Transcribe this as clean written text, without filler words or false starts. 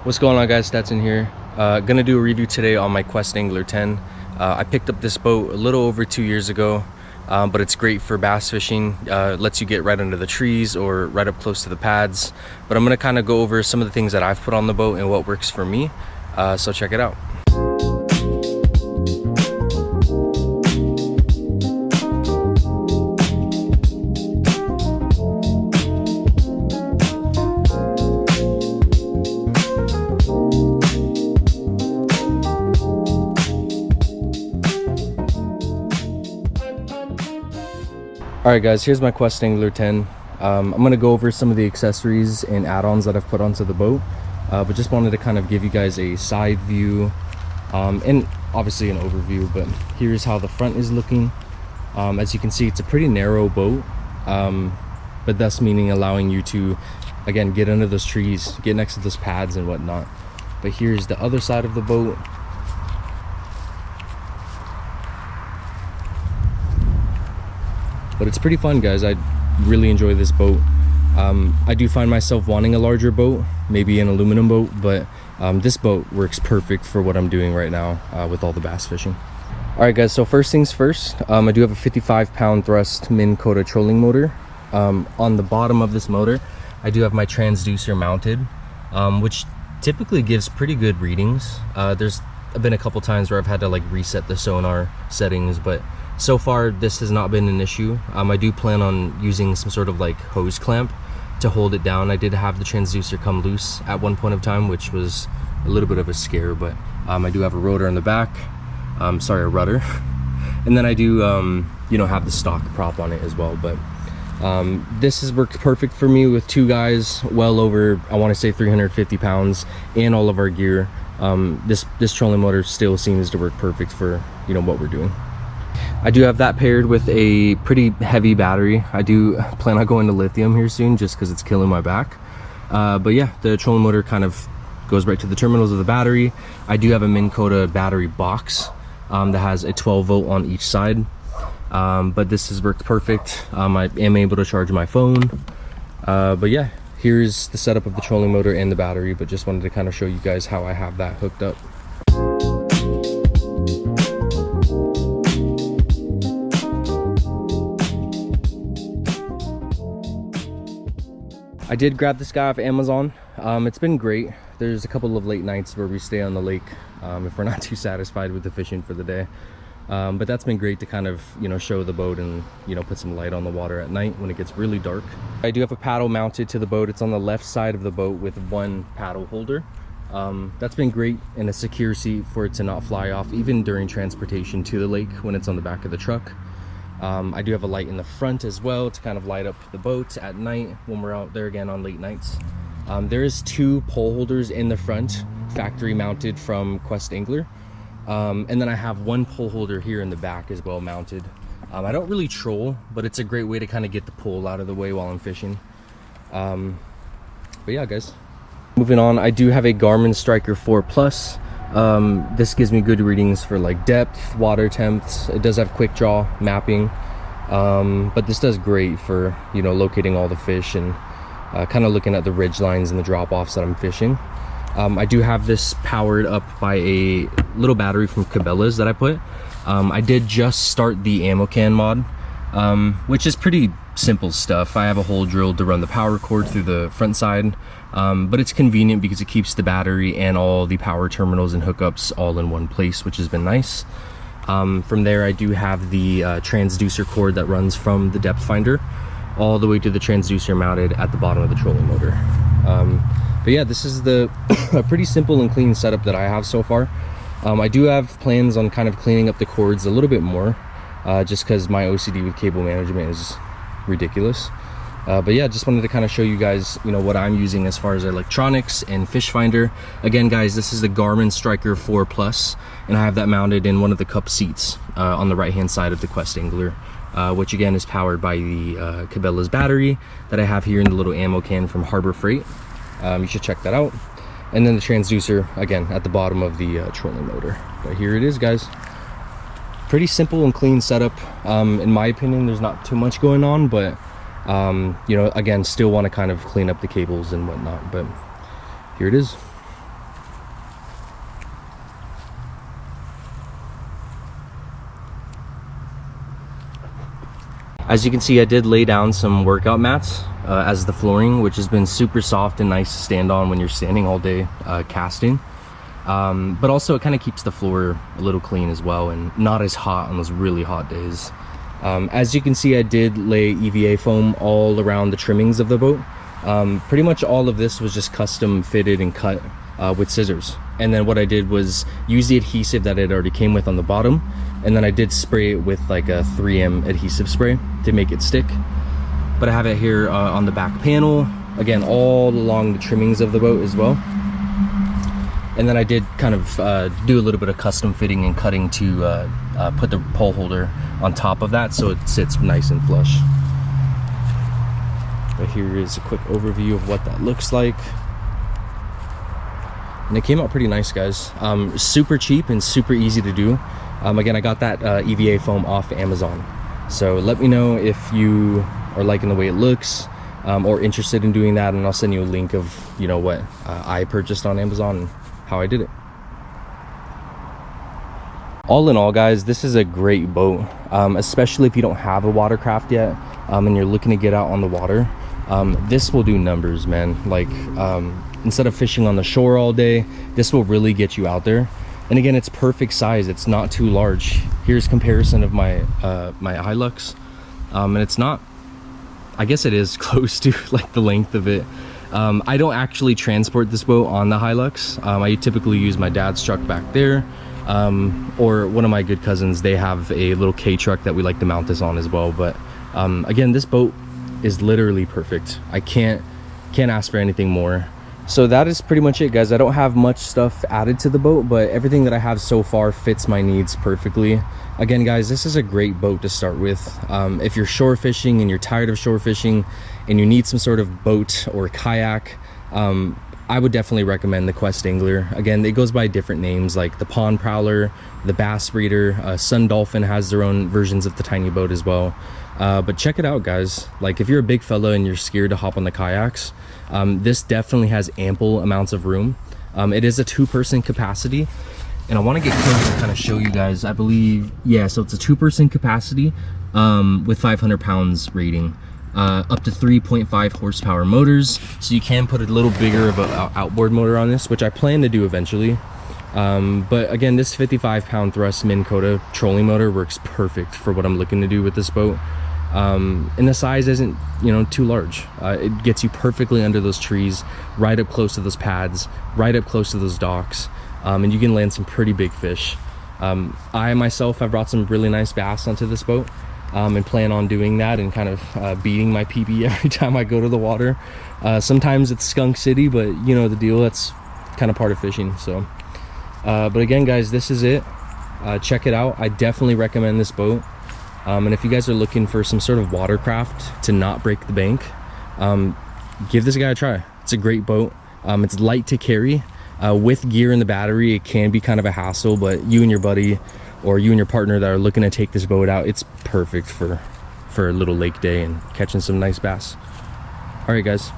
What's going on, guys? Stetson here. Gonna do a review today on my Quest Angler 10. I picked up this boat a little over 2 years ago, but it's great for bass fishing. Lets you get right under the trees or right up close to the pads. But I'm gonna kind of go over some of the things that I've put on the boat and what works for me. So check it out. Alright guys, here's my Quest Angler 10. I'm going to go over some of the accessories and add-ons that I've put onto the boat, but just wanted to kind of give you guys a side view and obviously an overview. But here's how the front is looking. As you can see, it's a pretty narrow boat, but thus meaning allowing you to, again, get under those trees, get next to those pads and whatnot. But here's the other side of the boat. But it's pretty fun, guys. I really enjoy this boat. I do find myself wanting a larger boat, maybe an aluminum boat, but this boat works perfect for what I'm doing right now with all the bass fishing. All right, guys, so first things first, I do have a 55-pound thrust Minn Kota trolling motor. On the bottom of this motor, I do have my transducer mounted, which typically gives pretty good readings. There's been a couple times where I've had to like reset the sonar settings, but so far this has not been an issue. I do plan on using some sort of like hose clamp to hold it down. I did have the transducer come loose at one point of time, which was a little bit of a scare, but I do have a rotor in the back, sorry, a rudder, and then I do you know, have the stock prop on it as well. But this has worked perfect for me with two guys, well over, I want to say 350 pounds, and all of our gear. This trolling motor still seems to work perfect for, you know, what we're doing. I do have that paired with a pretty heavy battery. I do plan on going to lithium here soon just because it's killing my back. But yeah, the trolling motor kind of goes right to the terminals of the battery. I do have a Minn Kota battery box that has a 12 volt on each side. But this has worked perfect. I am able to charge my phone. But yeah, here's the setup of the trolling motor and the battery, but just wanted to kind of show you guys how I have that hooked up. I did grab this guy off Amazon. It's been great. There's a couple of late nights where we stay on the lake if we're not too satisfied with the fishing for the day. But that's been great to kind of, you know, show the boat and, you know, put some light on the water at night when it gets really dark. I do have a paddle mounted to the boat. It's on the left side of the boat with one paddle holder. That's been great, and a secure seat for it to not fly off even during transportation to the lake when it's on the back of the truck. I do have a light in the front as well to kind of light up the boat at night when we're out there again on late nights. There is two pole holders in the front, factory mounted from Quest Angler. And then I have one pole holder here in the back as well mounted. I don't really troll, but it's a great way to kind of get the pole out of the way while I'm fishing. But yeah, guys. Moving on, I do have a Garmin Striker 4 Plus. This gives me good readings for like depth, water temps. It does have quick draw mapping, but this does great for, you know, locating all the fish and kind of looking at the ridge lines and the drop-offs that I'm fishing. I do have this powered up by a little battery from Cabela's that I put. I did just start the ammo can mod, which is pretty simple stuff. I have a hole drilled to run the power cord through the front side, but it's convenient because it keeps the battery and all the power terminals and hookups all in one place, which has been nice. From there, I do have the transducer cord that runs from the depth finder all the way to the transducer mounted at the bottom of the trolling motor. But yeah, this is a pretty simple and clean setup that I have so far. I do have plans on kind of cleaning up the cords a little bit more, just because my OCD with cable management is ridiculous. But yeah, just wanted to kind of show you guys, you know, what I'm using as far as electronics and fish finder. Again, guys, this is the Garmin Striker 4 Plus, and I have that mounted in one of the cup seats on the right hand side of the Quest Angler, which again is powered by the Cabela's battery that I have here in the little ammo can from Harbor Freight. You should check that out. And then the transducer again at the bottom of the trolling motor. But here it is, guys. Pretty simple and clean setup. In my opinion, there's not too much going on, but you know, again, still want to kind of clean up the cables and whatnot. But here it is. As you can see, I did lay down some workout mats as the flooring, which has been super soft and nice to stand on when you're standing all day casting. But also it kind of keeps the floor a little clean as well and not as hot on those really hot days. As you can see, I did lay EVA foam all around the trimmings of the boat. Pretty much all of this was just custom fitted and cut with scissors. And then what I did was use the adhesive that it already came with on the bottom, and then I did spray it with like a 3M adhesive spray to make it stick. But I have it here on the back panel, again all along the trimmings of the boat as well. And then I did kind of do a little bit of custom fitting and cutting to put the pole holder on top of that so it sits nice and flush. But here is a quick overview of what that looks like. And it came out pretty nice, guys. Super cheap and super easy to do. Again, I got that EVA foam off Amazon. So let me know if you are liking the way it looks or interested in doing that, and I'll send you a link of, you know, what I purchased on Amazon and how I did it. All in all, guys, this is a great boat, especially if you don't have a watercraft yet and you're looking to get out on the water. This will do numbers, man. Like instead of fishing on the shore all day, this will really get you out there. And again, it's perfect size. It's not too large. Here's comparison of my my Hilux, and it's not, I guess it is close to like the length of it. I don't actually transport this boat on the Hilux. I typically use my dad's truck back there, or one of my good cousins. They have a little K truck that we like to mount this on as well. But again, this boat is literally perfect. I can't ask for anything more. So that is pretty much it, guys. I don't have much stuff added to the boat, but everything that I have so far fits my needs perfectly. Again, guys, this is a great boat to start with. If you're shore fishing and you're tired of shore fishing and you need some sort of boat or kayak, I would definitely recommend the Quest Angler. Again, it goes by different names like the Pond Prowler, the Bass Breeder, Sun Dolphin has their own versions of the tiny boat as well. But check it out, guys. Like if you're a big fella and you're scared to hop on the kayaks, this definitely has ample amounts of room. It is a 2-person capacity, and I want to get close and kind of show you guys. I believe, yeah, so it's a 2-person capacity with 500 pounds rating, up to 3.5 horsepower motors. So you can put a little bigger of an outboard motor on this, which I plan to do eventually. But again, this 55-pound thrust Minn Kota trolling motor works perfect for what I'm looking to do with this boat. And the size isn't, you know, too large. It gets you perfectly under those trees, right up close to those pads, right up close to those docks, and you can land some pretty big fish. I myself have brought some really nice bass onto this boat, and plan on doing that and kind of beating my PB every time I go to the water. Sometimes it's Skunk City, but you know the deal. That's kind of part of fishing. So but again, guys, this is it. Check it out. I definitely recommend this boat. And if you guys are looking for some sort of watercraft to not break the bank, give this guy a try. It's a great boat. It's light to carry. With gear in the battery, it can be kind of a hassle, but you and your buddy or you and your partner that are looking to take this boat out, it's perfect for a little lake day and catching some nice bass. All right, guys.